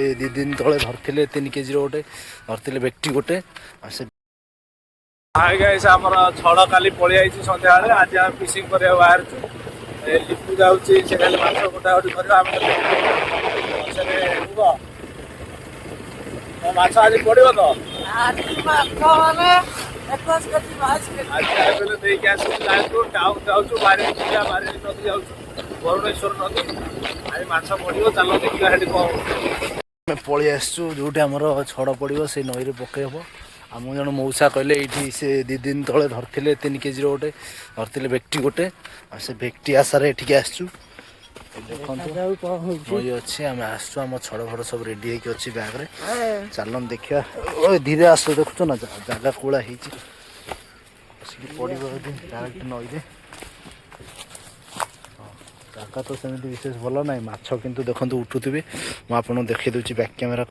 से 2 दिन तले धरते 3 केजी गोटे धरते व्यक्ति गोटे से आमर छड़ काली पलि आई सन्ध्या आज आम फिशिंग करने बाहर लिपू जाऊँगी से खाली माछ गोटागोटी कर माछ आज पड़ो तो देखिए आसू टाउन जाऊँ बारे नदी जाऊँ वरुणेश्वर नदी आज माछ पड़ो चलो देखिए कौन पलि आसू जो छड़ पड़ो से नई पकईब आम जन मौसा कहले ये से 2 दिन तले धरते 3 केजी गोटे धरते व्यक्ति गोटे से व्यक्ति आशार ये आसचु नई अच्छे आम आसचु आम छड़ फड़ सब रेडी होगी अच्छी बैग्रे चलन देखा धीरे आस देखुच ना जगह कौड़ा हो पड़ो डायरेक्ट नईरे जगह तो सेमती विशेष भल ना माछ किंतु देखो उठुवे मुझे देखी दूसरी बैक कैमेरा